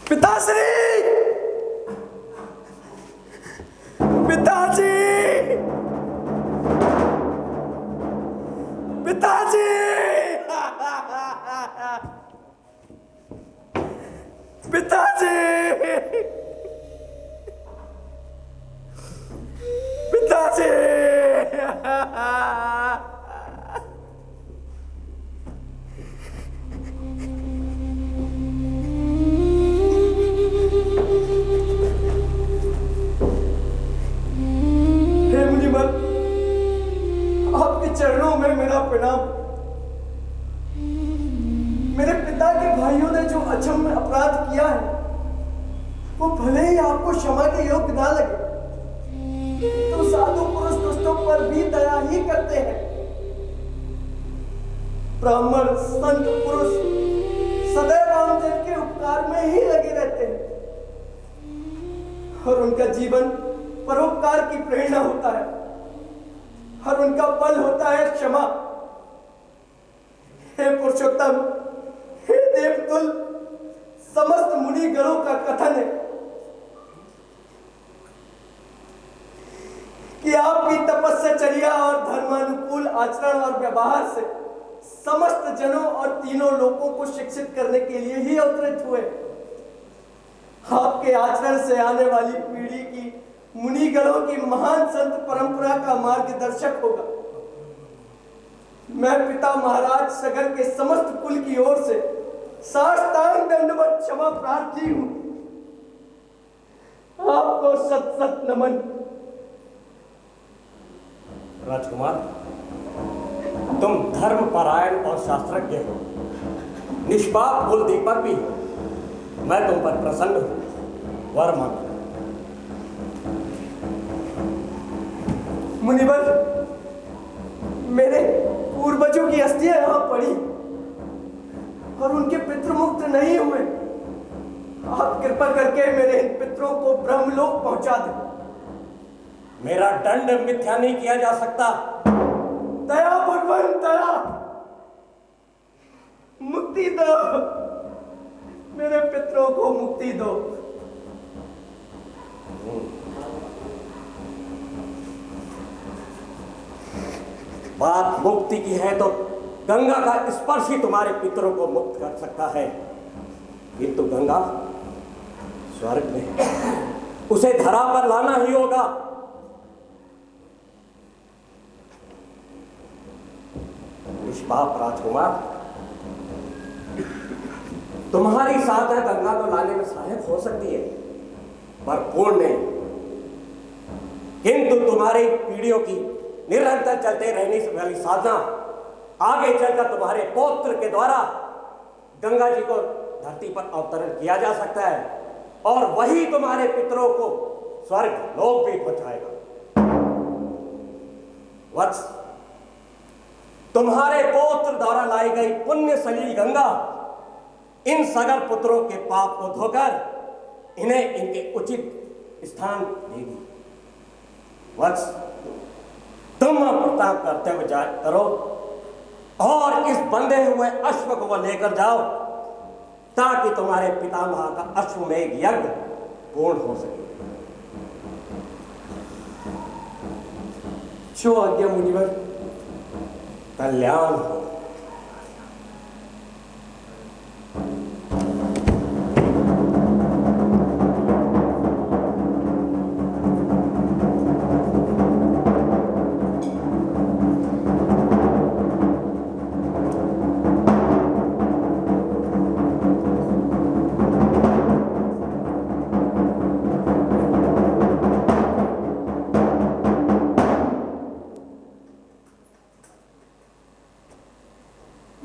पिताश्री, पिताजी, पिताजी, पिताजी, पिताजी। हे मुनिवर, आपके चरणों में मेरा प्रणाम। मेरे पिता के भाइयों ने जो अक्षम्य अपराध किया है वो भले ही आपको क्षमा के योग्य ना लगे, तो साधु पुरुष दुष्टों पर भी दया ही करते हैं। ब्राह्मण संत पुरुष सदैव आमजन के उपकार में ही लगे रहते हैं और उनका जीवन परोपकार की प्रेरणा होता है और उनका बल होता है क्षमा। हे पुरुषोत्तम, हे देवतुल, समस्त मुनि गणों का कथन है कि आपकी तपस्याचर्या और धर्मानुकूल आचरण और व्यवहार से समस्त जनों और तीनों लोगों को शिक्षित करने के लिए ही अवतरित हुए। आपके आचरण से आने वाली पीढ़ी की मुनि गणों की महान संत परंपरा का मार्गदर्शक होगा। मैं पिता महाराज सगर के समस्त कुल की ओर से साष्टांग दंडवत क्षमा प्रार्थी हूं। आपको सत सत नमन। राजकुमार, तुम धर्मपरायण और शास्त्रज्ञ हो, निष्पाप कुल दीपक भी हो। मैं तुम पर प्रसन्न हूं, वर मांगो। मुनिवर, मेरे पूर्वजों की अस्थियां यहां पड़ी और उनके पितृ मुक्त नहीं हुए। आप कृपा करके मेरे इन पितरों को ब्रह्मलोक पहुंचा दें। मेरा दंड मिथ्या नहीं किया जा सकता। दया भगवान, दया, मुक्ति दो, मेरे पितरों को मुक्ति दो। बात मुक्ति की है तो गंगा का स्पर्श ही तुम्हारे पितरों को मुक्त कर सकता है, किंतु गंगा स्वर्ग में है, उसे धरा पर लाना ही होगा। निष्पाप राजकुमार, तुम्हारी साधना गंगा को लाने में सहायक हो सकती है पर पूर्ण नहीं। किंतु तुम्हारी पीढ़ियों की निरंतर चलते रहने वाली साधना आगे चलकर तुम्हारे पौत्र के द्वारा गंगा जी को धरती पर अवतरण किया जा सकता है और वही तुम्हारे पितरों को स्वर्ग लोक भी पहुंचाएगा। वत्स, तुम्हारे पौत्र द्वारा लाई गई पुण्य सलील गंगा इन सगर पुत्रों के पाप को धोकर इन्हें इनके उचित स्थान देगी। वत्स, तुम प्रताप करते हुए जाया करो और इस बंधे हुए अश्व को लेकर जाओ ताकि तुम्हारे पितामह का अश्वमेध यज्ञ पूर्ण हो सके। जो आज्ञा मुनिवर। कल्याण हो।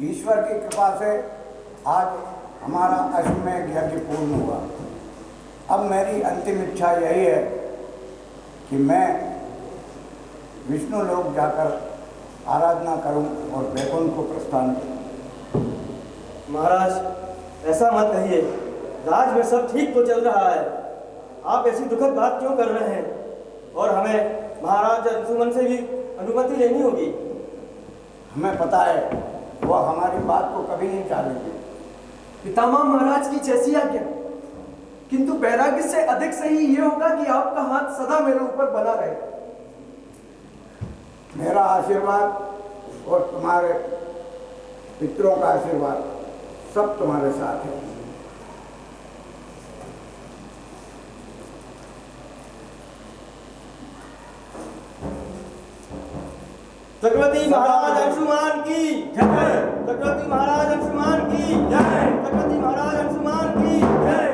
ईश्वर की कृपा से आज हमारा अश्वमेध यज्ञ पूर्ण हुआ। अब मेरी अंतिम इच्छा यही है कि मैं विष्णु लोक जाकर आराधना करूं और वैकुंठ को प्रस्थान करूं। महाराज, ऐसा मत कहिए। राज में सब ठीक तो चल रहा है, आप ऐसी दुखद बात क्यों कर रहे हैं? और हमें महाराज अंशुमन से भी अनुमति लेनी होगी। हमें पता है वह हमारी बात को कभी नहीं टालेंगे। पितामह महाराज की जैसी आज्ञा। किंतु वैराग्य से अधिक सही ये होगा कि आपका हाथ सदा मेरे ऊपर बना रहे। मेरा आशीर्वाद और तुम्हारे पितरों का आशीर्वाद सब तुम्हारे साथ है। चक्रवर्ती महाराज अंशुमान की जय। चक्रवर्ती महाराज अंशुमान की जय। चक्रवर्ती महाराज अंशुमान की जय।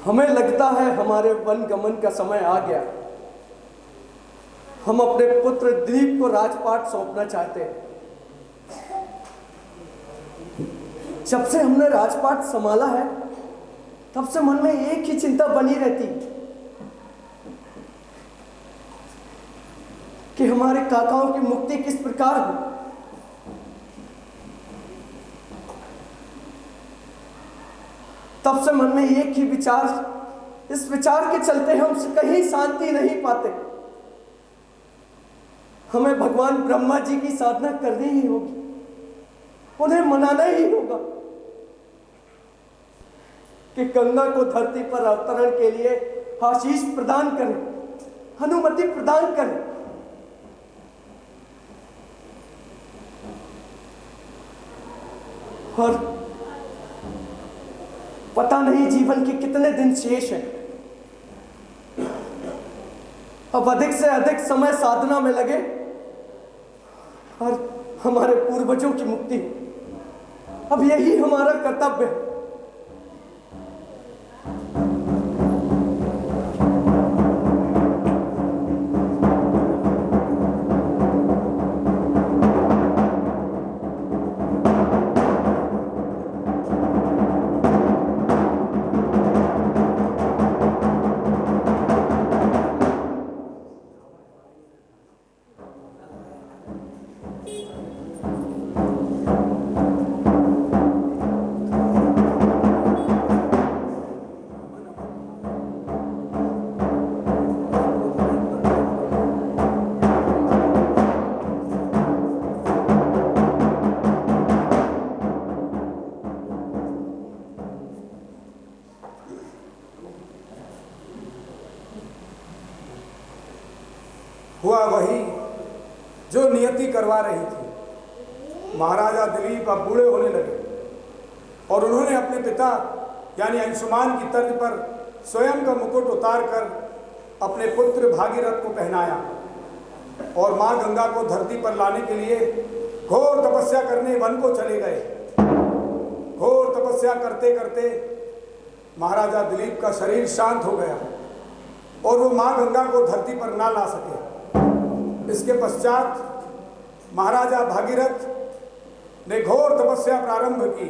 हमें लगता है हमारे वन गमन का समय आ गया। हम अपने पुत्र दिलीप को राजपाट सौंपना चाहते हैं। जब से हमने राजपाट संभाला है तब से मन में एक ही चिंता बनी रहती कि हमारे काकाओं की मुक्ति किस प्रकार हो। तब से मन में एक ही विचार, इस विचार के चलते हम कहीं शांति नहीं पाते। हमें भगवान ब्रह्मा जी की साधना करनी ही होगी, उन्हें मनाना ही होगा कि गंगा को धरती पर अवतरण के लिए आशीष प्रदान करें, अनुमति प्रदान करें। और पता नहीं जीवन के कितने दिन शेष हैं। अब अधिक से अधिक समय साधना में लगे और हमारे पूर्वजों की मुक्ति, अब यही हमारा कर्तव्य है। हुआ वही जो नियति करवा रही थी। महाराजा दिलीप अब बूढ़े होने लगे और उन्होंने अपने पिता यानी अंशुमान की तर्ज पर स्वयं का मुकुट उतार कर अपने पुत्र भागीरथ को पहनाया और मां गंगा को धरती पर लाने के लिए घोर तपस्या करने वन को चले गए। घोर तपस्या करते करते महाराजा दिलीप का शरीर शांत हो गया और वो मां गंगा को धरती पर ना ला सके। इसके पश्चात महाराजा भागीरथ ने घोर तपस्या प्रारंभ की।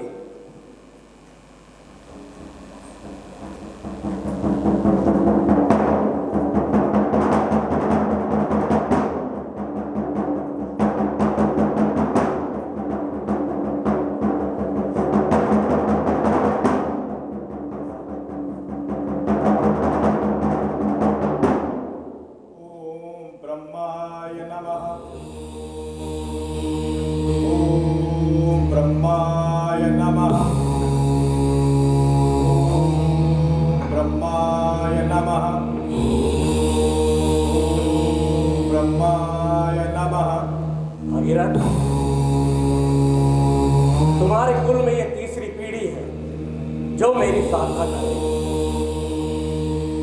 ब्रह्माय नमः। हमारे कुल में ये तीसरी पीढ़ी है जो मेरी साधना कर रही है।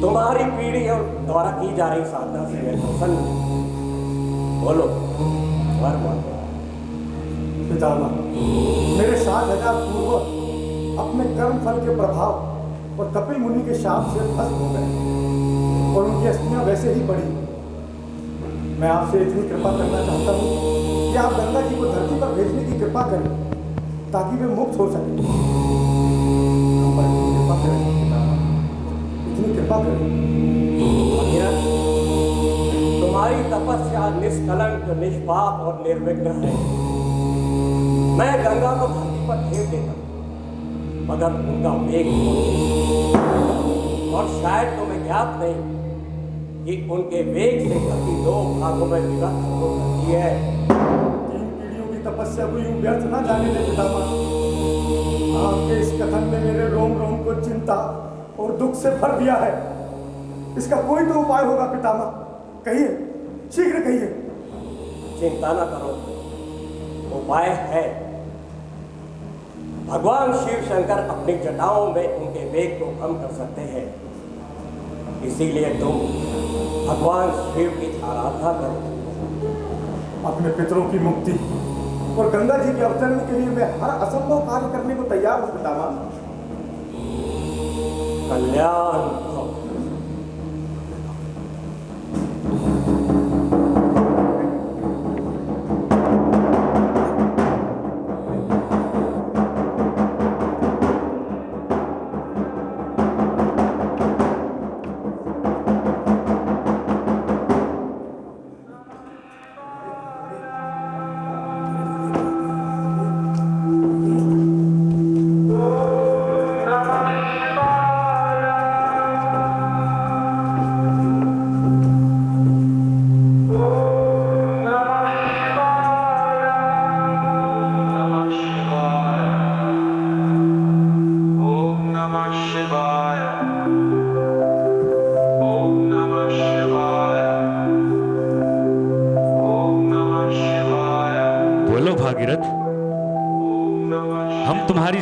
तुम्हारी पीढ़ी और द्वारा की जा रही साधना से मैं प्रसन्न हूं। बोलो वर मांगो। पितामह, मेरे 7,000 पूर्व अपने कर्म फल के प्रभाव और कपिल मुनि के शाप से भस्म हो गए और उनकी अस्थियां वैसे ही पड़ी। मैं आपसे इतनी कृपा करना चाहता हूँ कि आप गंगा जी को धरती पर भेजने की कृपा करें ताकि वे मुक्त हो सकें। हम पर इतनी कृपा करें पितामह, इतनी कृपा करें। भगीरथ, तुम्हारी तपस्या निष्कलंक, निष्पाप और निर्विघ्न है। मैं गंगा को धरती पर भेज देता हूं, मगर उनका वेग और शायद तुम्हें ज्ञात नहीं कि उनके वेग से धरती 2 भागों में विभक्त हो सकती है। 3 पीढ़ियों की तपस्या को यूं व्यर्थ ना जाने दे पितामह। आपके इस कथन ने मेरे रोम रोम को चिंता और दुख से भर दिया है। इसका कोई तो उपाय होगा पितामह, कहिए, शीघ्र कहिए। चिंता न करो, उपाय है। भगवान शिव शंकर अपनी जटाओं में उनके वेग को कम कर सकते हैं। इसीलिए तुम भगवान शिव की आराधना करो। अपने पितरों की मुक्ति और गंगा जी के अवतरण के लिए मैं हर असंभव कार्य करने को तैयार हूं पितामह। कल्याण भव।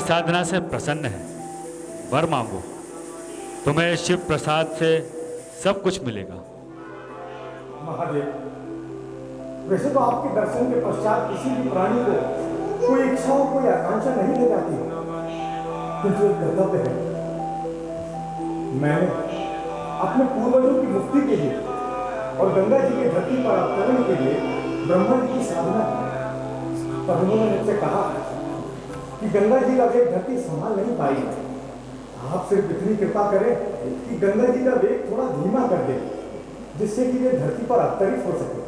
साधना से प्रसन्न है। वर मांगो, तुम्हें शिव प्रसाद से सब कुछ मिलेगा। महादेव, वैसे तो आपके दर्शन के पश्चात किसी भी प्राणी को कोई इच्छा हो, कोई आकांक्षा नहीं ले जाती, किंतु एक कर्तव्य है। मैंने अपने पूर्वजों की मुक्ति के लिए और गंगा जी की धरती पर अवतरण के लिए ब्रह्मा जी की साधना की, पर उन्होंने मुझसे कहा कि गंगा जी का वेग धरती संभाल नहीं पाई। आप सिर्फ इतनी कृपा करें कि गंगा जी का वेग थोड़ा धीमा कर दे, जिससे कि वे धरती पर अवतरित हो सके।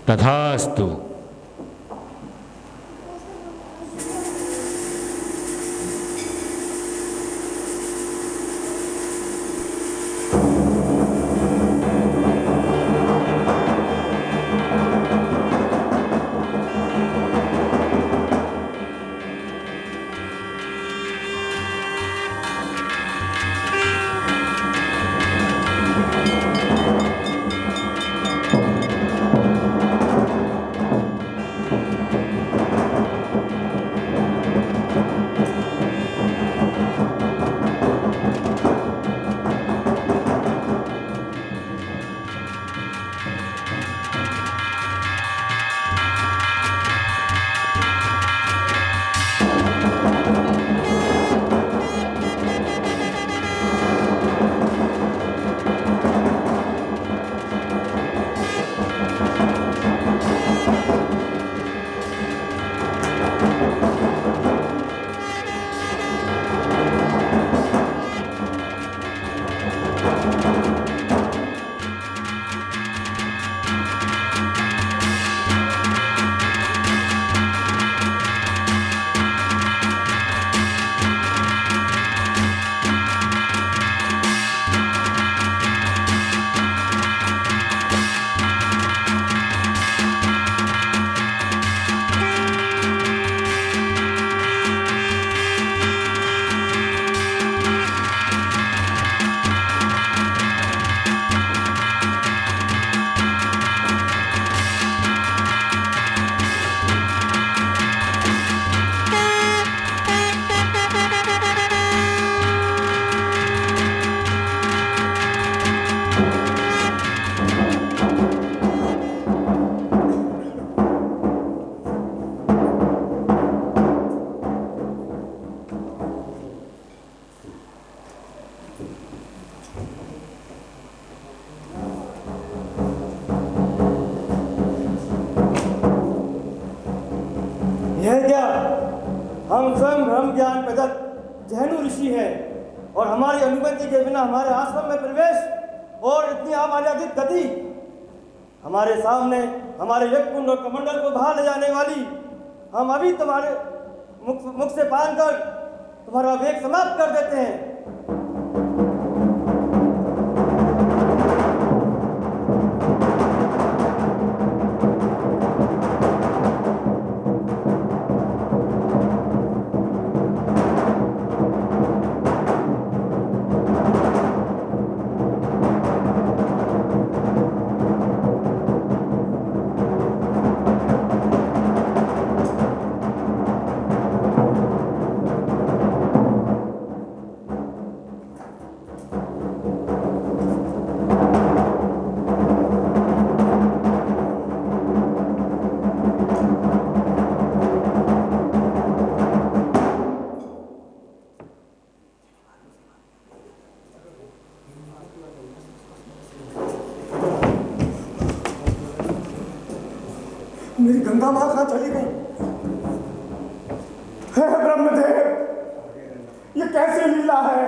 तथास्तु। हम स्वयं ब्रह्म ज्ञान प्रदत्त जहनु ऋषि हैं और हमारी अनुमति के बिना हमारे आश्रम में प्रवेश और इतनी अमर्यादित गति, हमारे सामने हमारे यज्ञकुंड और कमंडल को बाहर ले जाने वाली, हम अभी तुम्हारे मुख से पान कर तुम्हारा वेग समाप्त कर देते हैं। मेरी गंगा माँ कहाँ चली गई? हे ब्रह्मदेव, ये कैसी लीला है?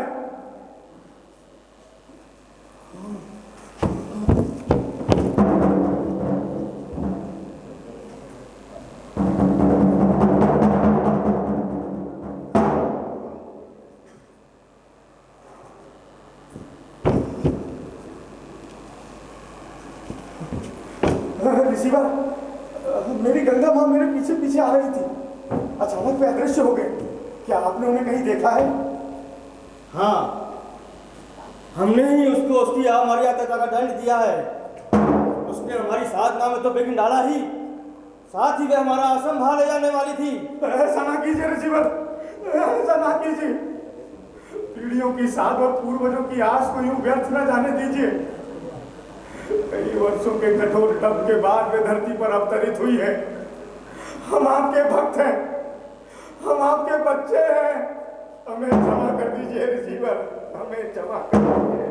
ऋषिवर, मेरी गंगा माँ मेरे पीछे पीछे आ रही थी, अचानक वे अदृश्य हो गए। क्या आपने उन्हें कहीं देखा है? हाँ, हमने ही उसको उसकी अमर्यादिता का दंड दिया है। उसने हमारी साधना में तो विघ्न डाला ही, साथ ही वह हमारा आश्रम बाहर ले जाने वाली थी। ऐसा ना कीजिए ऋषिवर, ऐसा ना कीजिए। पीढ़ियों की साध और पूर्वजों की आस को यूं व्यर्थ न जाने दीजिए। कई वर्षों के कठोर तप के बाद वे धरती पर अवतरित हुई है। हम आपके भक्त हैं, हम आपके बच्चे हैं, हमें क्षमा कर दीजिए ऋषिवर, हमें क्षमा कर दीजिए।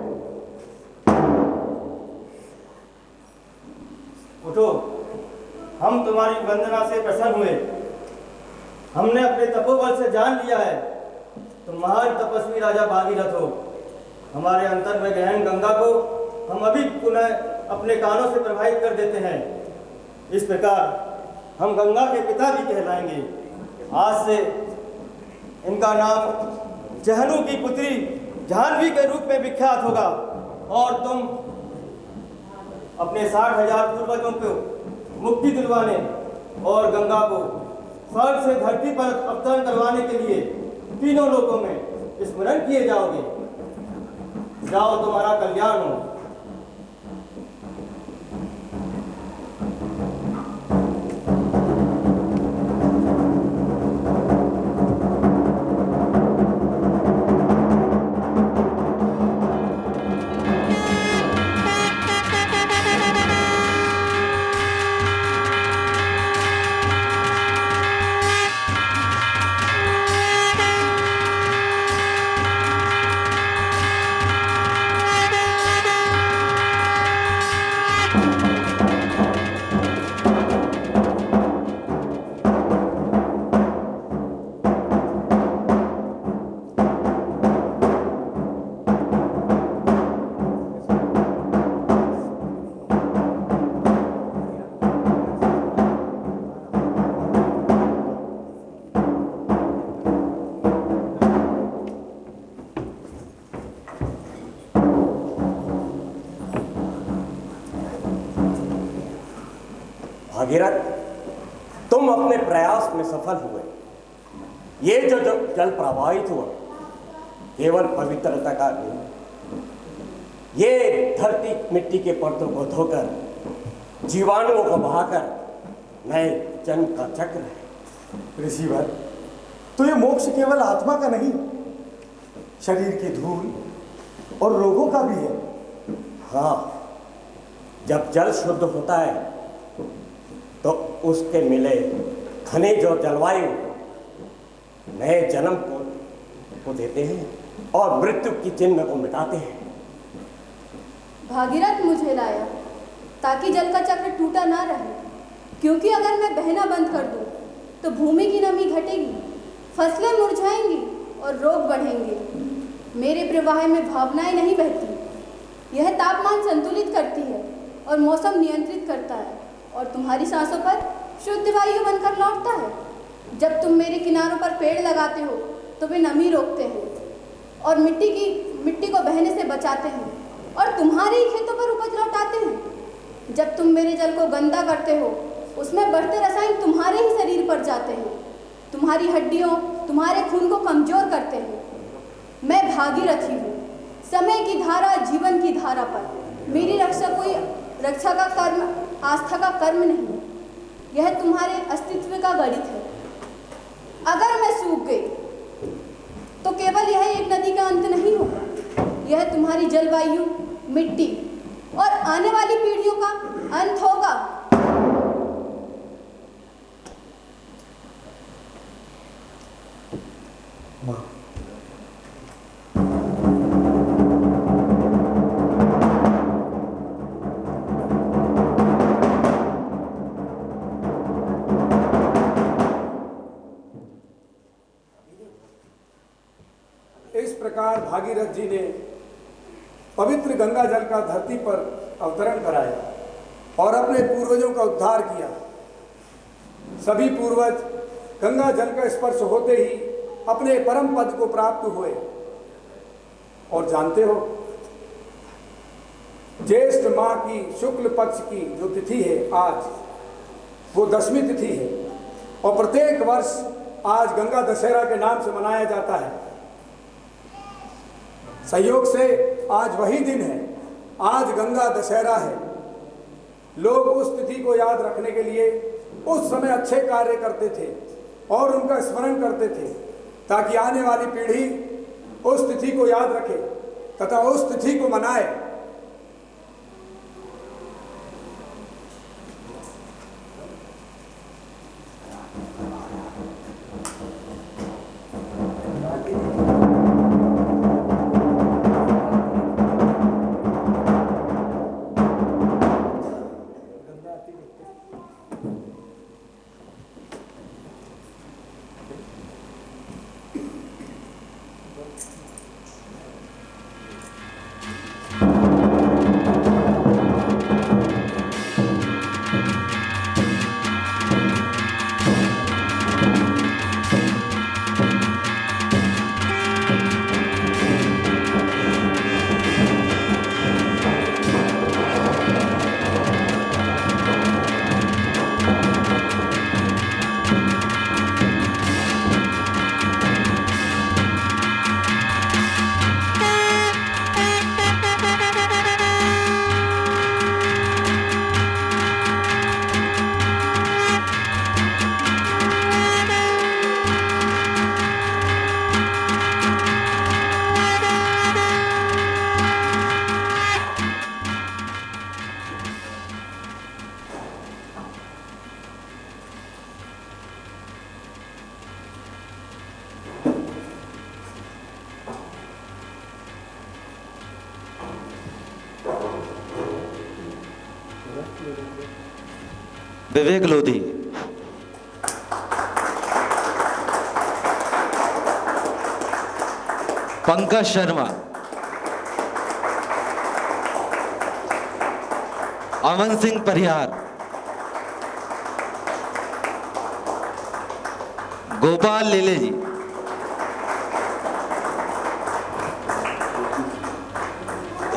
उठो, हम तुम्हारी वंदना से प्रसन्न हुए। हमने अपने तपोबल से जान लिया है तुम महान तपस्वी राजा भागीरथ हो। हमारे अंतर में गहन गंगा को हम अभी पुनः अपने कानों से प्रवाहित कर देते हैं। इस प्रकार हम गंगा के पिता भी कहलाएंगे। आज से इनका नाम जहनु की पुत्री जाह्नवी के रूप में विख्यात होगा और तुम अपने 60,000 पूर्वजों को मुक्ति दिलवाने और गंगा को स्वर्ग से धरती पर अवतरण करवाने के लिए तीनों लोकों में स्मरण किए जाओगे। जाओ, तुम्हारा कल्याण हो। भागीरथ, तुम अपने प्रयास में सफल हुए। ये जो जल प्रवाहित हुआ केवल पवित्रता का नहीं, ये धरती मिट्टी के परतों को धोकर जीवाणुओं को बहाकर नए जन्म का चक्र है। ऋषिवर, तो ये मोक्ष केवल आत्मा का नहीं, शरीर की धूल और रोगों का भी है। हाँ, जब जल शुद्ध होता है तो उसके मिले खनिज और जलवायु नए जन्म को देते हैं और मृत्यु की चिन्ह को मिटाते हैं। भागीरथ मुझे लाया ताकि जल का चक्र टूटा ना रहे, क्योंकि अगर मैं बहना बंद कर दूं तो भूमि की नमी घटेगी, फसलें मुरझाएंगी और रोग बढ़ेंगे। मेरे प्रवाह में भावनाएं नहीं बहती। यह तापमान संतुलित करती है और मौसम नियंत्रित करता है और तुम्हारी सांसों पर शुद्ध वायु बनकर लौटता है। जब तुम मेरे किनारों पर पेड़ लगाते हो तो वे नमी रोकते हैं और मिट्टी को बहने से बचाते हैं और तुम्हारे ही खेतों पर उपज लौटाते हैं। जब तुम मेरे जल को गंदा करते हो, उसमें बढ़ते रसायन तुम्हारे ही शरीर पर जाते हैं, तुम्हारी हड्डियों, तुम्हारे खून को कमजोर करते हैं। मैं भागीरथी हूँ, समय की धारा, जीवन की धारा पर। मेरी रक्षा का कर्म आस्था का कर्म नहीं, यह तुम्हारे अस्तित्व का गणित है। अगर मैं सूख गई तो केवल यह एक नदी का अंत नहीं होगा, यह तुम्हारी जलवायु, मिट्टी और आने वाली पीढ़ियों का अंत होगा। इस प्रकार भागीरथ जी ने पवित्र गंगा जल का धरती पर अवतरण कराया और अपने पूर्वजों का उद्धार किया। सभी पूर्वज गंगा जल का स्पर्श होते ही अपने परम पद को प्राप्त हुए। और जानते हो, ज्येष्ठ माह की शुक्ल पक्ष की जो तिथि है आज, वो 10वीं तिथि है और प्रत्येक वर्ष आज गंगा दशहरा के नाम से मनाया जाता है। संयोग से आज वही दिन है, आज गंगा दशहरा है। लोग उस तिथि को याद रखने के लिए उस समय अच्छे कार्य करते थे और उनका स्मरण करते थे, ताकि आने वाली पीढ़ी उस तिथि को याद रखे तथा उस तिथि को मनाए। विवेक लोधी, पंकज शर्मा, अमन सिंह परिहार, गोपाल लेले जी,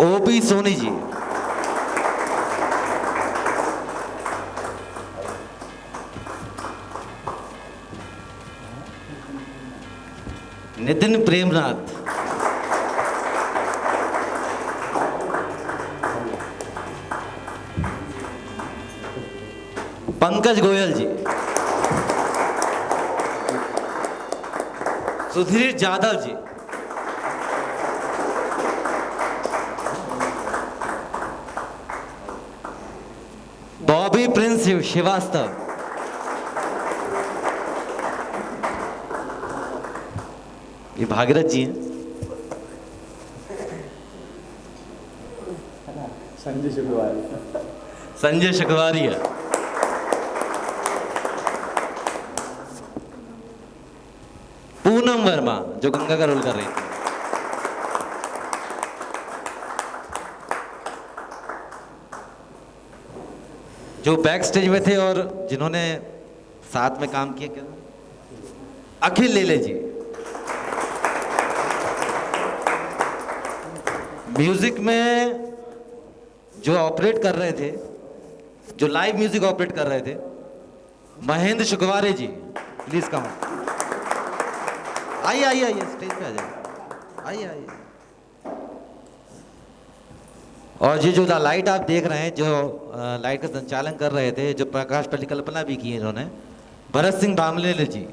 ओपी सोनी जी, नितिन प्रेमनाथ, पंकज गोयल जी, सुधीर जाधव जी, बॉबी प्रिंस श्रीवास्तव, ये भागीरथ जी हैं, संजय शुक्रवारिया, पूनम वर्मा जो गंगा का रोल कर रही थी। जो बैक स्टेज में थे और जिन्होंने साथ में काम किया, क्या अखिल लेले जी। म्यूजिक में जो ऑपरेट कर रहे थे, जो लाइव म्यूजिक ऑपरेट कर रहे थे, महेंद्र शुक्रवारे जी, प्लीज कम। आइए आइए आइए, स्टेज पे आ जाइए, आइए आइए। और ये जो लाइट आप देख रहे हैं, जो लाइट का संचालन कर रहे थे, जो प्रकाश परिकल्पना भी की है इन्होंने, भरत सिंह बामले जी।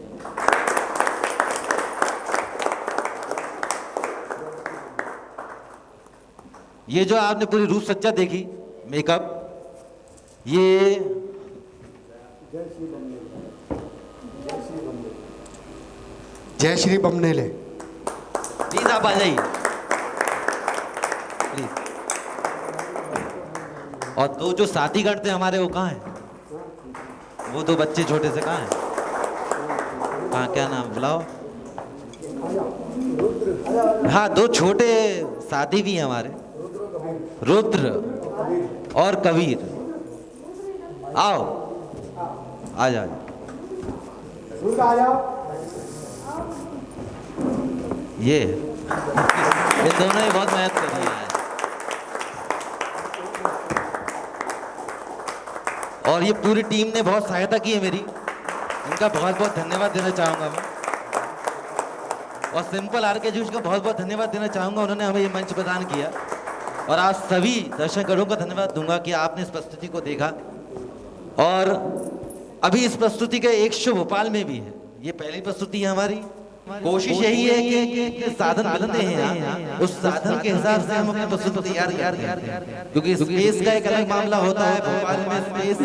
ये जो आपने पूरी रूप सज्जा देखी, मेकअप, ये जय श्री बमनेले। प्लीज आप आ जाइए प्लीज। और दो जो साथी गण थे हमारे, वो कहाँ हैं? वो दो बच्चे छोटे से कहाँ हैं? हाँ, क्या नाम बुलाओ? हाँ, दो छोटे साथी भी हैं हमारे, रुद्र और कबीर। आओ, आ जाओ। ये दोनों ही बहुत मेहनत कर रही है और ये पूरी टीम ने बहुत सहायता की है मेरी, इनका बहुत बहुत धन्यवाद देना चाहूँगा मैं। और सिंपल आरके जोशी को बहुत बहुत धन्यवाद देना चाहूँगा, उन्होंने हमें ये मंच प्रदान किया। और आज सभी दर्शकों का धन्यवाद दूंगा कि आपने इस प्रस्तुति को देखा। और अभी इस प्रस्तुति का एक शो भोपाल में भी है, ये पहली प्रस्तुति है हमारी। कोशिश यही है कि साधन मिलते हैं, उस साधन के हिसाब से हम अपनी प्रस्तुति तैयार करें, क्योंकि स्पेस का एक अलग मामला होता है भोपाल में। स्पेस